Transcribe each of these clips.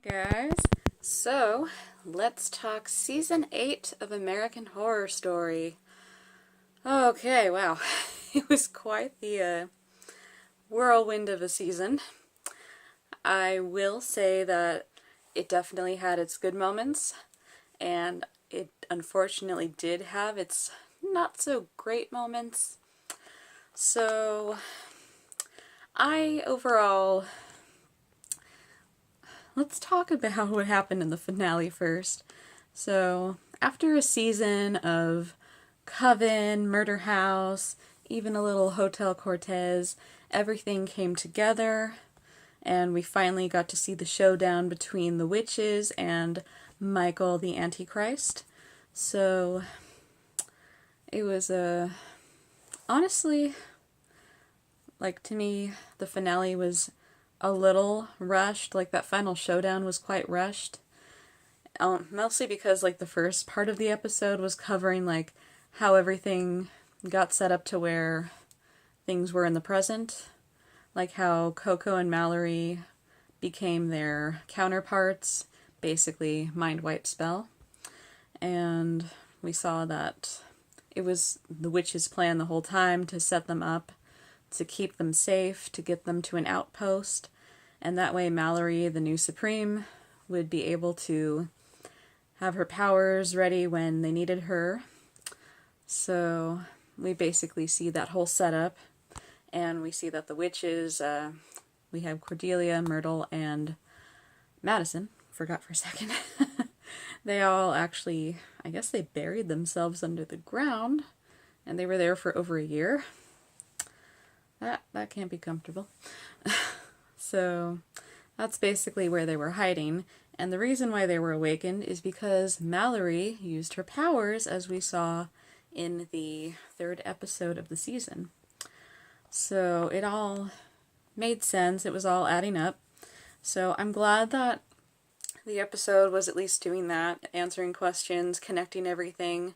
guys. So, let's talk Season 8 of American Horror Story. Okay, wow. It was quite the whirlwind of a season. I will say that it definitely had its good moments, and it unfortunately did have its not so great moments. So, let's talk about what happened in the finale first. So, after a season of Coven, Murder House, even a little Hotel Cortez, everything came together, and we finally got to see the showdown between the witches and Michael the Antichrist. So, it was honestly, to me, the finale was a little rushed. That final showdown was quite rushed. Mostly because the first part of the episode was covering how everything got set up to where things were in the present. How Coco and Mallory became their counterparts, basically mind wipe spell. And we saw that it was the witch's plan the whole time to set them up, to keep them safe, to get them to an outpost, and that way Mallory, the new Supreme, would be able to have her powers ready when they needed her. So we basically see that whole setup, and we see that the witches, we have Cordelia, Myrtle, and Madison, forgot for a second, they all actually, I guess they buried themselves under the ground, and they were there for over a year. That can't be comfortable. So that's basically where they were hiding, and the reason why they were awakened is because Mallory used her powers, as we saw in the third episode of the season. So it all made sense, it was all adding up. So I'm glad that the episode was at least doing that, answering questions, connecting everything,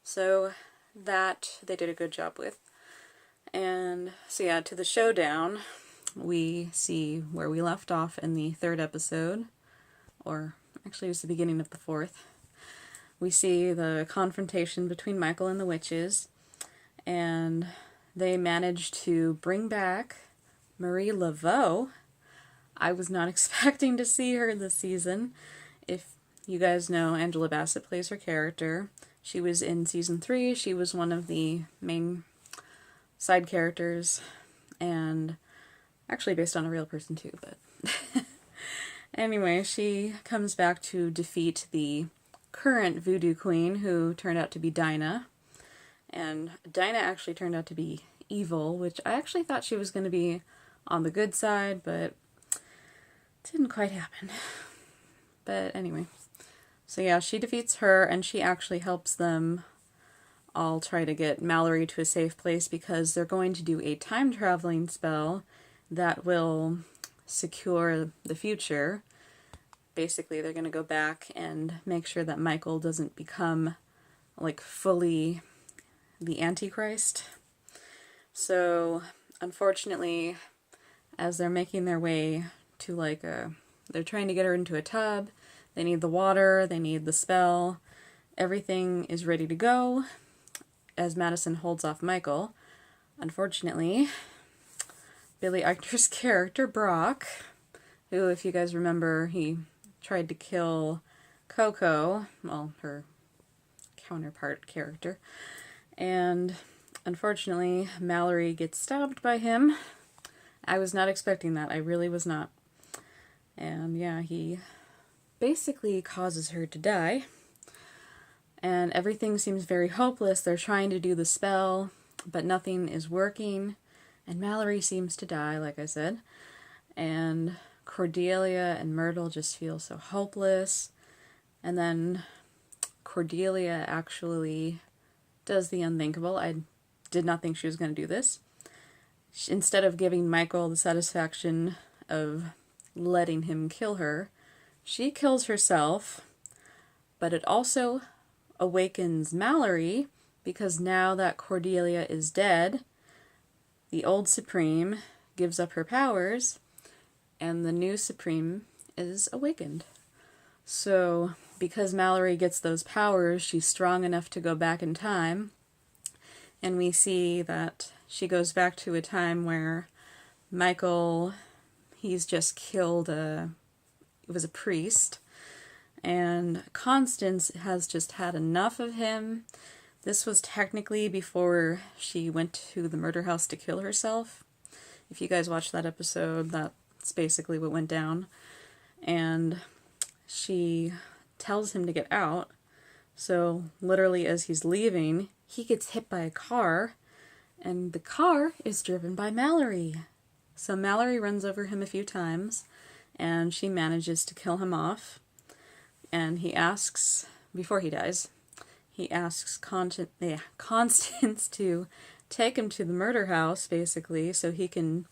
so that they did a good job with. And so yeah, to the showdown, we see where we left off in the third episode, or actually it was the beginning of the fourth. We see the confrontation between Michael and the witches, and they managed to bring back Marie Laveau. I was not expecting to see her this season. If you guys know, Angela Bassett plays her character. She was in season 3, she was one of the main side characters, and actually based on a real person too, but anyway, she comes back to defeat the current voodoo queen, who turned out to be Dinah. And Dinah actually turned out to be evil, which I actually thought she was going to be on the good side, but didn't quite happen. But anyway, so yeah, she defeats her, and she actually helps them all try to get Mallory to a safe place, because they're going to do a time traveling spell that will secure the future. Basically, they're going to go back and make sure that Michael doesn't become fully the Antichrist. So unfortunately, as they're making their way to they're trying to get her into a tub, they need the water, they need the spell, everything is ready to go as Madison holds off Michael. Unfortunately, Billy Eichner's character, Brock, who, if you guys remember, he tried to kill Coco, well, her counterpart character, and unfortunately, Mallory gets stabbed by him. I was not expecting that, I really was not. And yeah, he basically causes her to die, and everything seems very hopeless. They're trying to do the spell, but nothing is working, and Mallory seems to die, like I said, and Cordelia and Myrtle just feel so hopeless, and then Cordelia actually does the unthinkable. I did not think she was going to do this. Instead of giving Michael the satisfaction of letting him kill her, she kills herself, but it also awakens Mallory, because now that Cordelia is dead, the old Supreme gives up her powers, and the new Supreme is awakened. So, because Mallory gets those powers, she's strong enough to go back in time. And we see that she goes back to a time where Michael, he's just killed it was a priest. And Constance has just had enough of him. This was technically before she went to the murder house to kill herself. If you guys watched that episode, that's basically what went down. And she tells him to get out. So literally as he's leaving, he gets hit by a car, and the car is driven by Mallory. So Mallory runs over him a few times, and she manages to kill him off. And he asks, before he dies, he asks Constance to take him to the murder house, basically, so he can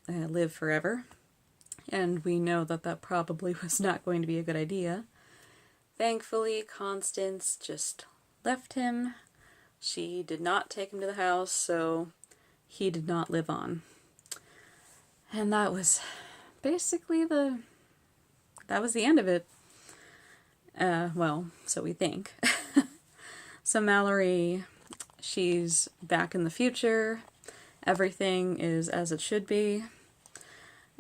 live forever. And we know that that probably was not going to be a good idea. Thankfully, Constance just left him. She did not take him to the house, so he did not live on. And that was basically that was the end of it. Well, so we think. So Mallory, she's back in the future. Everything is as it should be.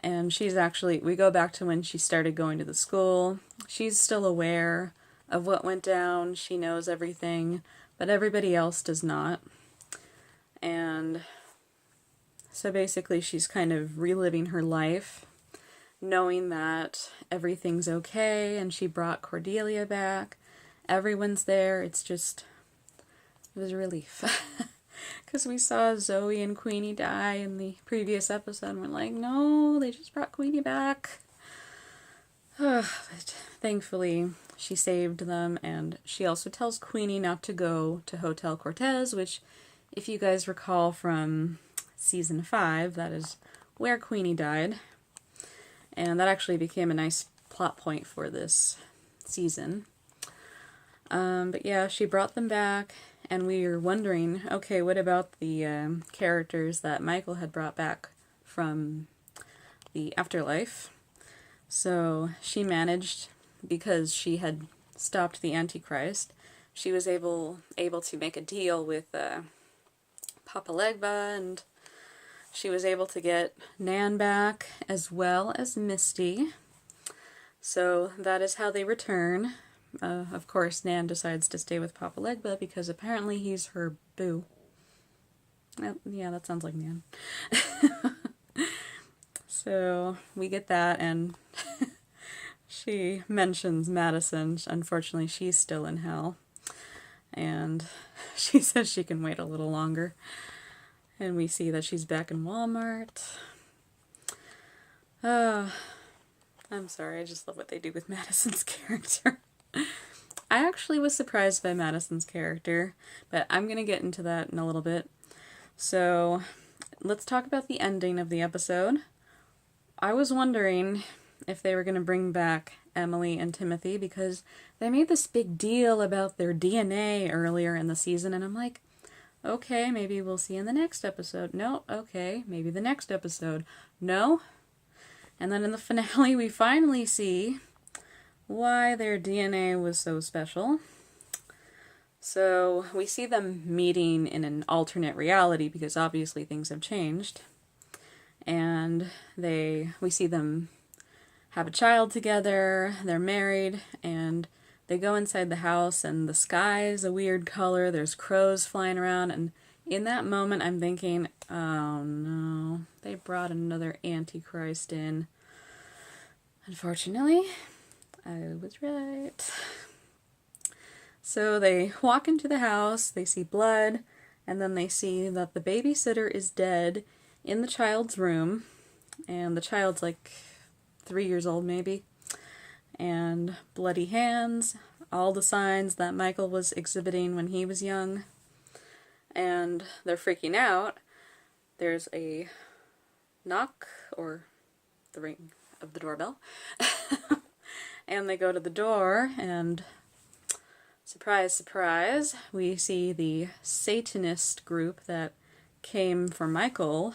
And she's actually, we go back to when she started going to the school. She's still aware of what went down. She knows everything, but everybody else does not. And so basically she's kind of reliving her life, knowing that everything's okay, and she brought Cordelia back. Everyone's there. It's just, it was a relief. Because we saw Zoe and Queenie die in the previous episode, and we're like, no, they just brought Queenie back. But thankfully, she saved them, and she also tells Queenie not to go to Hotel Cortez, which, if you guys recall from season 5, that is where Queenie died. And that actually became a nice plot point for this season. But yeah, she brought them back. And we were wondering, okay, what about the characters that Michael had brought back from the afterlife? So she managed, because she had stopped the Antichrist, she was able to make a deal with Papa Legba, and she was able to get Nan back, as well as Misty. So that is how they return. Of course, Nan decides to stay with Papa Legba because apparently he's her boo. Yeah, that sounds like Nan. So we get that, and she mentions Madison. Unfortunately, she's still in hell. And she says she can wait a little longer. And we see that she's back in Walmart. I'm sorry, I just love what they do with Madison's character. I actually was surprised by Madison's character, but I'm going to get into that in a little bit. So, let's talk about the ending of the episode. I was wondering if they were going to bring back Emily and Timothy, because they made this big deal about their DNA earlier in the season, and I'm like, okay, maybe we'll see in the next episode. No, okay, maybe the next episode. No. And then in the finale, we finally see why their DNA was so special. So we see them meeting in an alternate reality, because obviously things have changed. And we see them have a child together, they're married, and they go inside the house, and the sky is a weird color, there's crows flying around, and in that moment I'm thinking, oh no, they brought another Antichrist in. Unfortunately, I was right. So they walk into the house, they see blood, and then they see that the babysitter is dead in the child's room, and the child's like 3 years old maybe, and bloody hands, all the signs that Michael was exhibiting when he was young, and they're freaking out. There's a knock, or the ring of the doorbell. And they go to the door, and surprise, surprise, we see the Satanist group that came for Michael,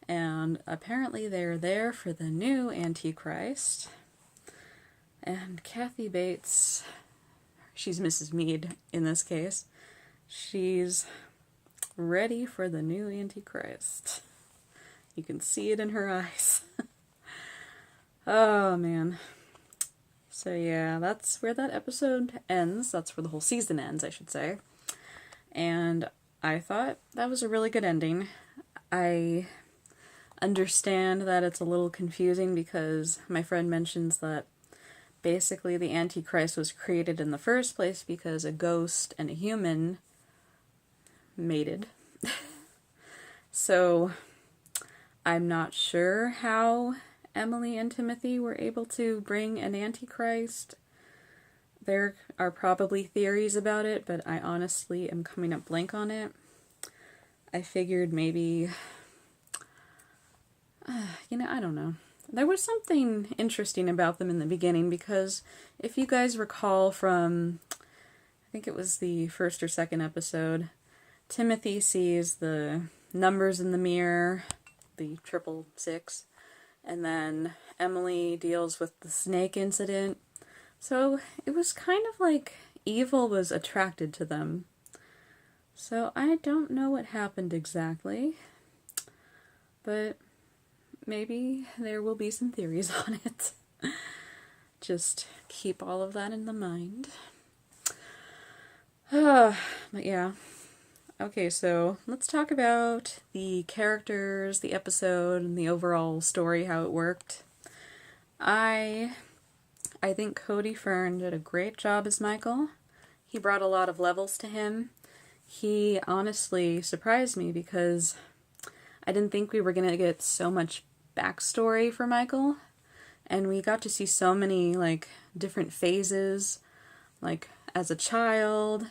And apparently they're there for the new Antichrist. And Kathy Bates, she's Mrs. Mead in this case, she's ready for the new Antichrist. You can see it in her eyes. Oh, man. So yeah, that's where that episode ends. That's where the whole season ends, I should say. And I thought that was a really good ending. I understand that it's a little confusing because my friend mentions that basically the Antichrist was created in the first place because a ghost and a human mated. So I'm not sure how Emily and Timothy were able to bring an Antichrist. There are probably theories about it, but I honestly am coming up blank on it. I figured maybe, I don't know. There was something interesting about them in the beginning because if you guys recall from, I think it was the first or second episode, Timothy sees the numbers in the mirror, the 666, and then Emily deals with the snake incident. So it was kind of like evil was attracted to them. So I don't know what happened exactly, but maybe there will be some theories on it. Just keep all of that in the mind. But yeah. Okay, so let's talk about the characters, the episode, and the overall story, how it worked. I think Cody Fern did a great job as Michael. He brought a lot of levels to him. He honestly surprised me because I didn't think we were going to get so much backstory for Michael. And we got to see so many, different phases, as a child,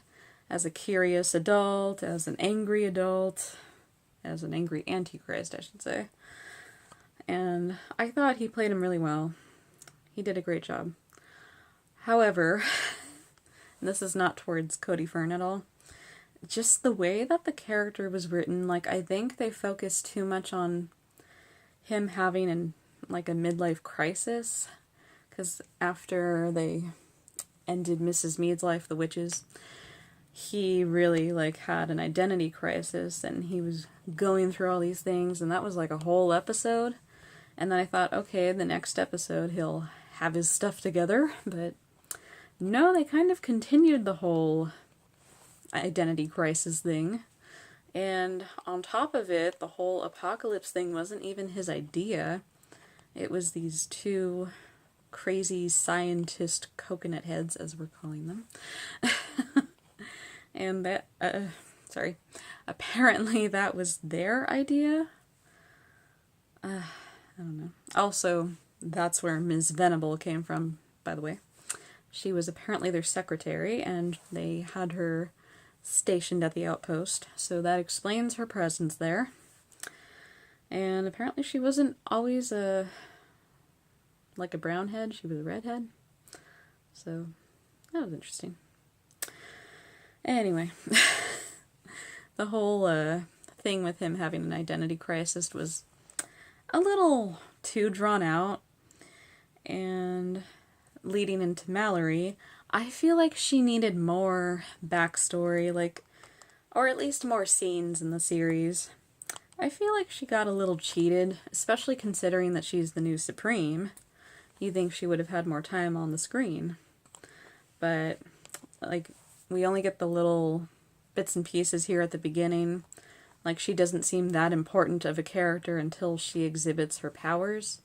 as a curious adult, as an angry adult, as an angry Antichrist, I should say. And I thought he played him really well. He did a great job. However, and this is not towards Cody Fern at all, just the way that the character was written, I think they focused too much on him having a midlife crisis, because after they ended Mrs. Mead's life, the witches, he really had an identity crisis, and he was going through all these things, and that was a whole episode. And then I thought, okay, the next episode he'll have his stuff together, but no, they kind of continued the whole identity crisis thing. And on top of it, the whole apocalypse thing wasn't even his idea. It was these two crazy scientist coconut heads, as we're calling them. And that, apparently that was their idea. I don't know. Also, that's where Ms. Venable came from, by the way. She was apparently their secretary, and they had her stationed at the outpost, so that explains her presence there. And apparently she wasn't always a brown head, she was a redhead. So, that was interesting. Anyway, the whole thing with him having an identity crisis was a little too drawn out, and leading into Mallory, I feel like she needed more backstory, or at least more scenes in the series. I feel like she got a little cheated, especially considering that she's the new Supreme. You think she would have had more time on the screen. But, we only get the little bits and pieces here at the beginning. She doesn't seem that important of a character until she exhibits her powers.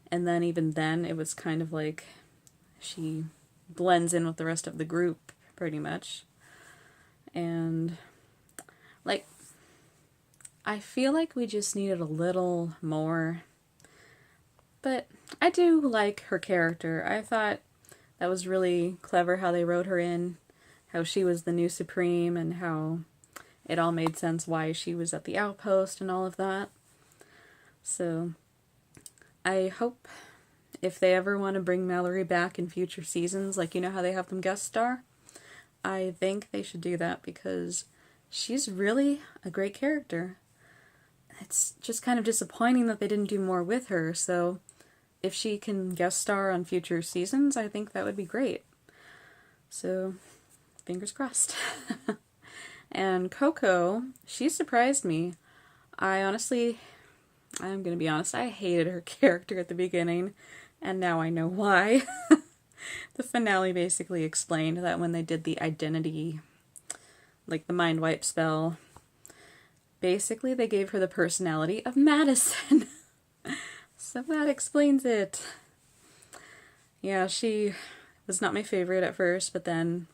And then even then, it was kind of she blends in with the rest of the group, pretty much. And, I feel like we just needed a little more. But I do like her character. I thought that was really clever how they wrote her in, how she was the new Supreme, and how it all made sense why she was at the outpost and all of that. So, I hope if they ever want to bring Mallory back in future seasons, how they have them guest star, I think they should do that because she's really a great character. it's just kind of disappointing that they didn't do more with her, so if she can guest star on future seasons, I think that would be great. So, fingers crossed. And Coco, she surprised me. I'm gonna be honest, I hated her character at the beginning, and now I know why. The finale basically explained that when they did the identity, like the mind wipe spell, basically they gave her the personality of Madison. So that explains it. Yeah, she was not my favorite at first, but then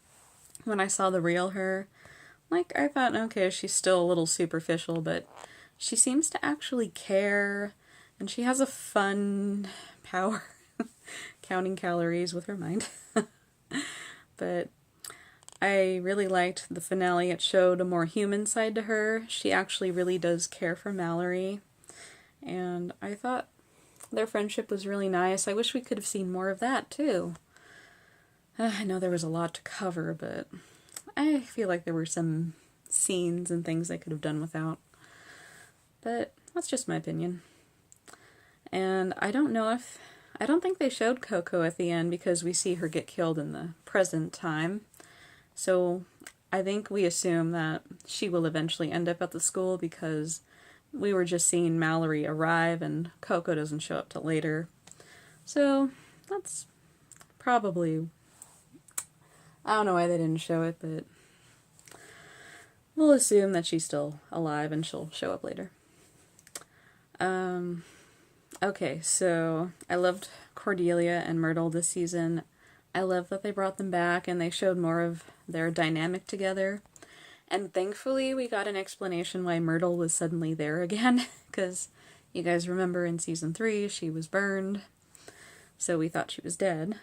when I saw the real her, like, I thought, okay, she's still a little superficial, but she seems to actually care, and she has a fun power, counting calories with her mind. But I really liked the finale. It showed a more human side to her. She actually really does care for Mallory, and I thought their friendship was really nice. I wish we could have seen more of that, too. I know there was a lot to cover, but I feel like there were some scenes and things I could have done without. But that's just my opinion. And I don't think they showed Coco at the end because we see her get killed in the present time. So I think we assume that she will eventually end up at the school because we were just seeing Mallory arrive and Coco doesn't show up till later. So that's probably... I don't know why they didn't show it, but we'll assume that she's still alive and she'll show up later. Okay, so I loved Cordelia and Myrtle this season. I love that they brought them back and they showed more of their dynamic together. And thankfully we got an explanation why Myrtle was suddenly there again, because you guys remember in season 3 she was burned, so we thought she was dead.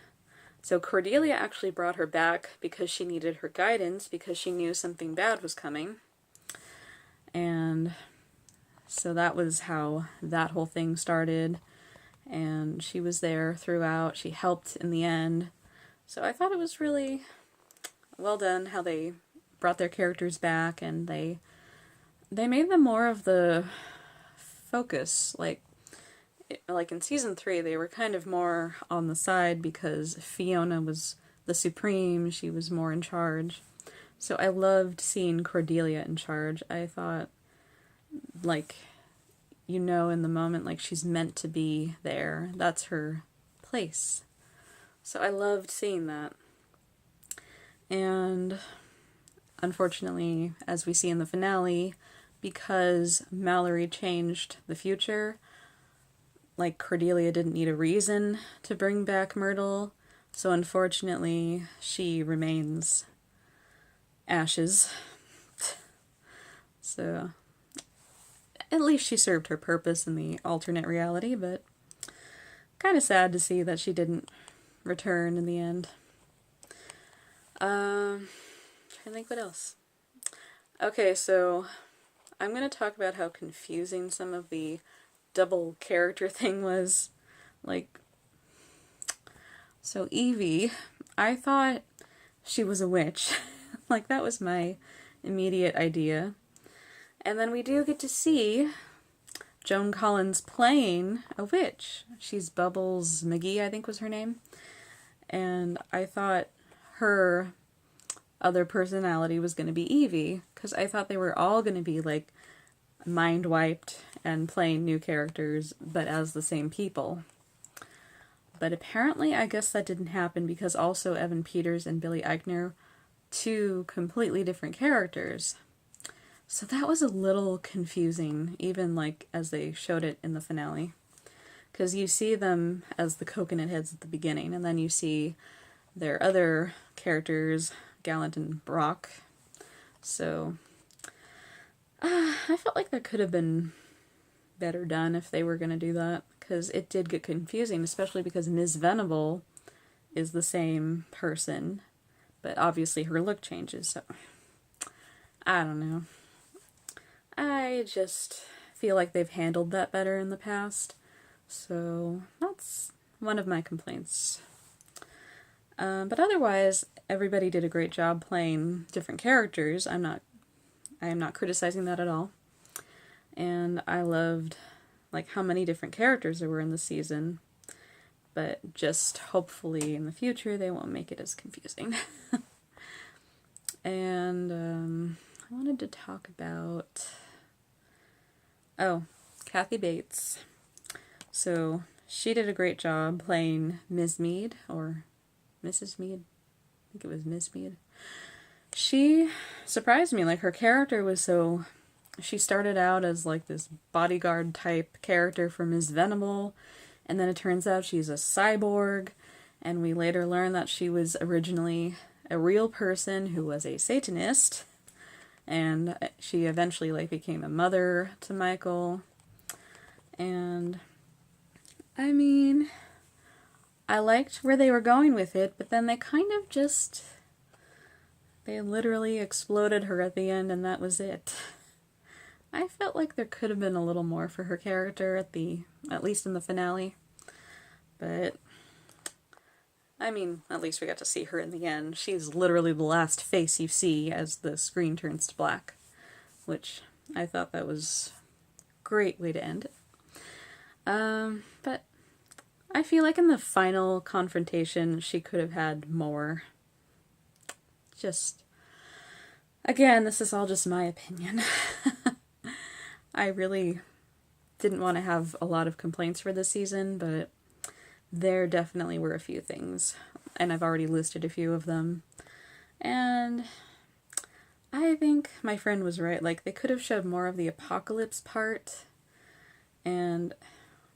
So Cordelia actually brought her back because she needed her guidance, because she knew something bad was coming. And so that was how that whole thing started. And she was there throughout. She helped in the end. So I thought it was really well done how they brought their characters back, and they made them more of the focus. Like in season 3, they were kind of more on the side because Fiona was the supreme. She was more in charge. So I loved seeing Cordelia in charge. I thought, like, you know, in the moment, like, she's meant to be there. That's her place. So I loved seeing that. And unfortunately, as we see in the finale, because Mallory changed the future, like, Cordelia didn't need a reason to bring back Myrtle, so unfortunately she remains ashes. So at least she served her purpose in the alternate reality, but kind of sad to see that she didn't return in the end. Trying to think what else. Okay, so I'm going to talk about how confusing some of the double character thing was. Like, so Evie, I thought she was a witch. Like, that was my immediate idea. And then we do get to see Joan Collins playing a witch. She's Bubbles McGee, I think was her name. And I thought her other personality was going to be Evie, because I thought they were all going to be, like, mind wiped and playing new characters, but as the same people. But apparently, I guess that didn't happen, because also Evan Peters and Billy Eichner, two completely different characters. So that was a little confusing, even like as they showed it in the finale. Because you see them as the coconut heads at the beginning, and then you see their other characters, Gallant and Brock. So I felt like that could have been better done if they were going to do that, because it did get confusing, especially because Ms. Venable is the same person, but obviously her look changes, so I don't know. I just feel like they've handled that better in the past, so that's one of my complaints. But otherwise, everybody did a great job playing different characters. I am not criticizing that at all. And I loved like how many different characters there were in the season. But just hopefully in the future they won't make it as confusing. And I wanted to talk about, Kathy Bates. So she did a great job playing Ms. Mead, or Mrs. Mead. I think it was Ms. Mead. She surprised me. Like, her character was so... She started out as like this bodyguard type character for Ms. Venable, and then it turns out she's a cyborg, and we later learn that she was originally a real person who was a Satanist, and she eventually like became a mother to Michael. And I mean, I liked where they were going with it, but then they kind of just, they literally exploded her at the end and that was it. I felt like there could have been a little more for her character at least in the finale. But I mean, at least we got to see her in the end. She's literally the last face you see as the screen turns to black, which I thought that was a great way to end it. But I feel like in the final confrontation, she could have had more. Just, again, this is all just my opinion. I really didn't want to have a lot of complaints for this season, but there definitely were a few things, and I've already listed a few of them. And I think my friend was right. Like, they could have showed more of the apocalypse part, and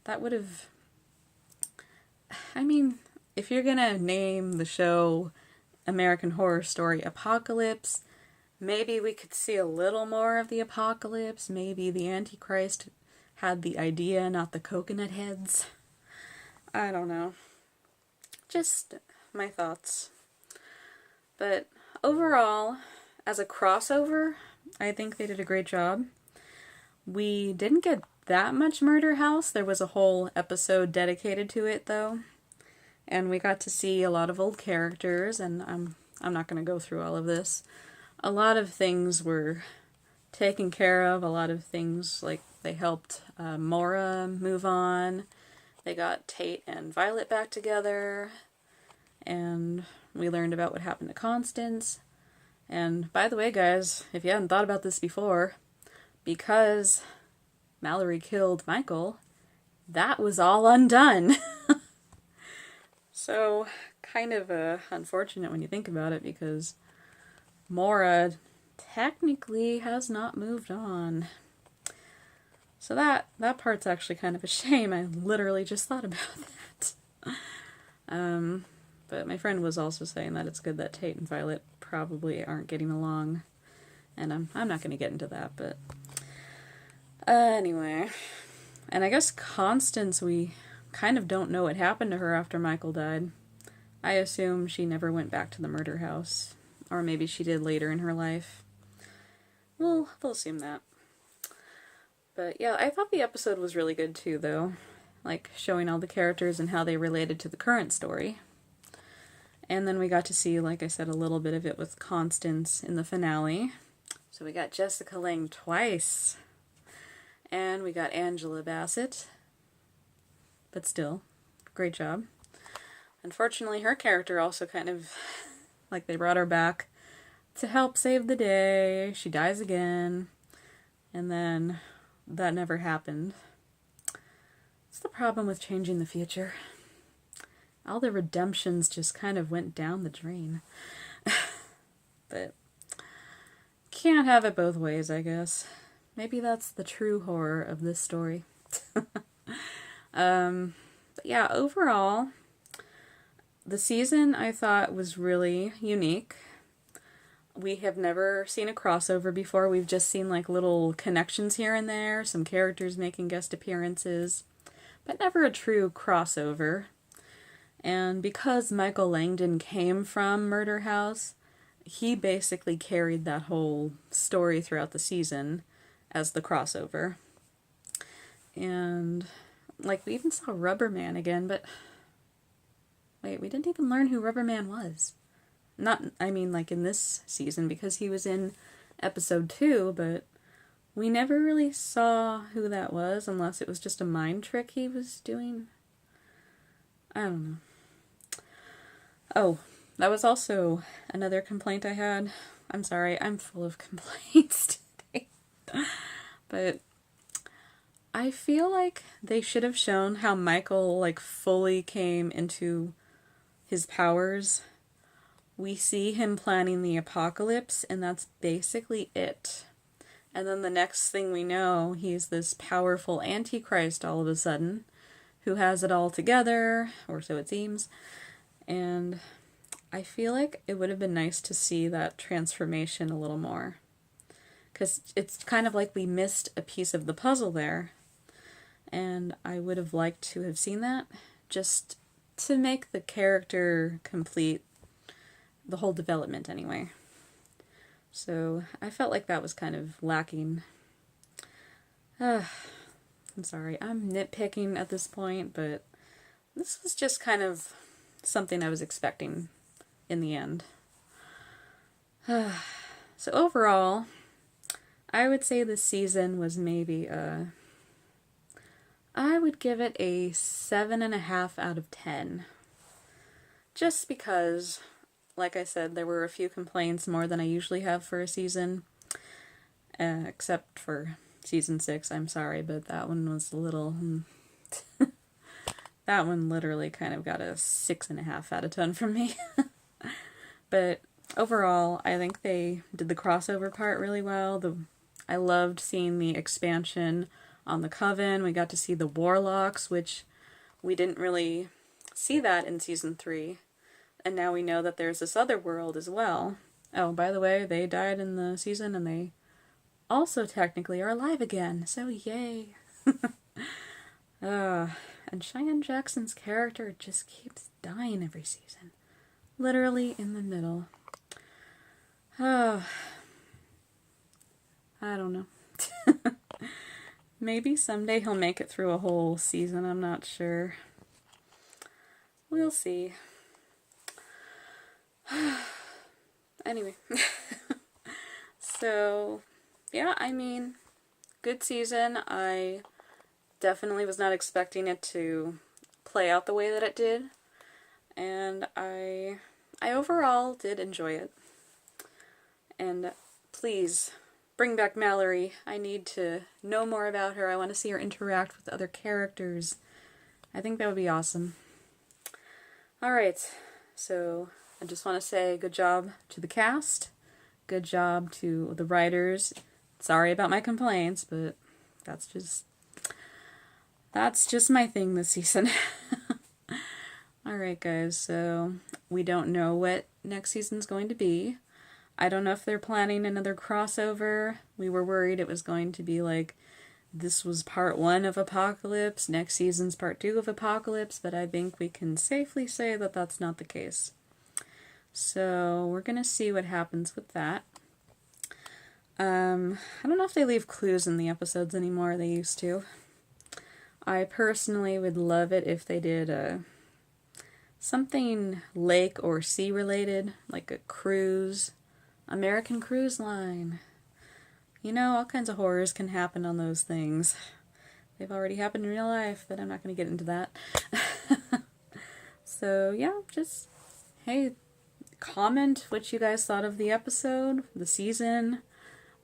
that would have... I mean, if you're gonna name the show American Horror Story Apocalypse, maybe we could see a little more of the apocalypse. Maybe the Antichrist had the idea, not the coconut heads. I don't know. Just my thoughts. But overall, as a crossover, I think they did a great job. We didn't get that much Murder House. There was a whole episode dedicated to it, though. And we got to see a lot of old characters, and I'm not going to go through all of this. A lot of things were taken care of. A lot of things, like, they helped Maura move on. They got Tate and Violet back together. And we learned about what happened to Constance. And by the way, guys, if you hadn't thought about this before, because Mallory killed Michael, that was all undone. So, kind of unfortunate when you think about it, because Maura technically has not moved on. So that part's actually kind of a shame. I literally just thought about that. But my friend was also saying that it's good that Tate and Violet probably aren't getting along. And I'm not going to get into that, but... anyway. And I guess Constance, we kind of don't know what happened to her after Michael died. I assume she never went back to the murder house. Or maybe she did later in her life. We'll assume that. But yeah, I thought the episode was really good too, though. Like, showing all the characters and how they related to the current story. And then we got to see, like I said, a little bit of it with Constance in the finale. So we got Jessica Lange twice. And we got Angela Bassett. But still, great job. Unfortunately, her character also kind of, like, they brought her back to help save the day. She dies again. And then that never happened. It's the problem with changing the future. All the redemptions just kind of went down the drain. But can't have it both ways, I guess. Maybe that's the true horror of this story. But yeah, overall, the season I thought was really unique. We have never seen a crossover before. We've just seen like little connections here and there, some characters making guest appearances, but never a true crossover. And because Michael Langdon came from Murder House, he basically carried that whole story throughout the season as the crossover. And, like, we even saw Rubberman again, but... Wait, we didn't even learn who Rubberman was. Not, I mean, like, in this season, because he was in episode 2, but we never really saw who that was unless it was just a mind trick he was doing. I don't know. Oh, that was also another complaint I had. I'm sorry, I'm full of complaints today. But I feel like they should have shown how Michael, like, fully came into his powers. We see him planning the apocalypse, and that's basically it. And then the next thing we know, he's this powerful Antichrist all of a sudden, who has it all together, or so it seems. And I feel like it would have been nice to see that transformation a little more. Because it's kind of like we missed a piece of the puzzle there. And I would have liked to have seen that, just to make the character complete, the whole development anyway. So I felt like that was kind of lacking. I'm sorry, I'm nitpicking at this point, but this was just kind of something I was expecting in the end. So overall, I would say this season was maybe I would give it a 7.5 out of 10. Just because, like I said, there were a few complaints more than I usually have for a season. Except for season 6, I'm sorry, but that one was a little... that one literally kind of got a 6.5 out of 10 from me. But overall, I think they did the crossover part really well. I loved seeing the expansion on the Coven. We got to see the Warlocks, which we didn't really see that in season 3. And now we know that there's this other world as well. Oh, by the way, they died in the season and they also technically are alive again. So yay. And Cheyenne Jackson's character just keeps dying every season. Literally in the middle. I don't know. Maybe someday he'll make it through a whole season, I'm not sure. We'll see. Anyway. So, yeah, I mean, good season. I definitely was not expecting it to play out the way that it did. And I overall did enjoy it. And please, bring back Mallory. I need to know more about her. I want to see her interact with other characters. I think that would be awesome. Alright, so I just want to say good job to the cast. Good job to the writers. Sorry about my complaints, but that's just my thing this season. Alright guys, so we don't know what next season's going to be. I don't know if they're planning another crossover. We were worried it was going to be like, this was part 1 of Apocalypse, next season's part 2 of Apocalypse, but I think we can safely say that that's not the case. So we're going to see what happens with that. I don't know if they leave clues in the episodes anymore. They used to. I personally would love it if they did something lake or sea related, like a cruise, American Cruise Line. You know, all kinds of horrors can happen on those things. They've already happened in real life, but I'm not going to get into that. So, yeah, just, hey, comment what you guys thought of the episode, the season,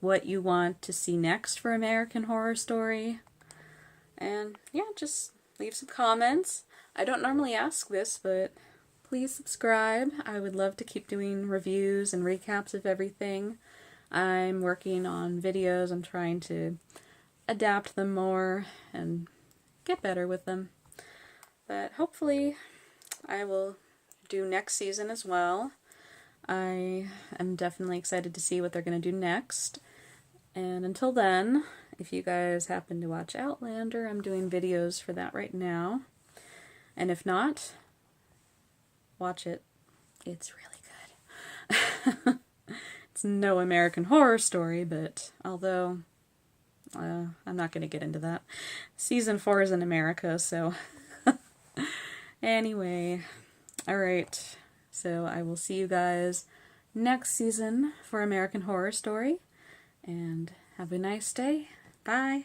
what you want to see next for American Horror Story. And, yeah, just leave some comments. I don't normally ask this, but please subscribe. I would love to keep doing reviews and recaps of everything. I'm working on videos. I'm trying to adapt them more and get better with them. But hopefully I will do next season as well. I am definitely excited to see what they're going to do next. And until then, if you guys happen to watch Outlander, I'm doing videos for that right now. And if not, watch it. It's really good. It's no American Horror Story, but although I'm not going to get into that. Season 4 is in America, so anyway. Alright, so I will see you guys next season for American Horror Story, and Have a nice day. Bye.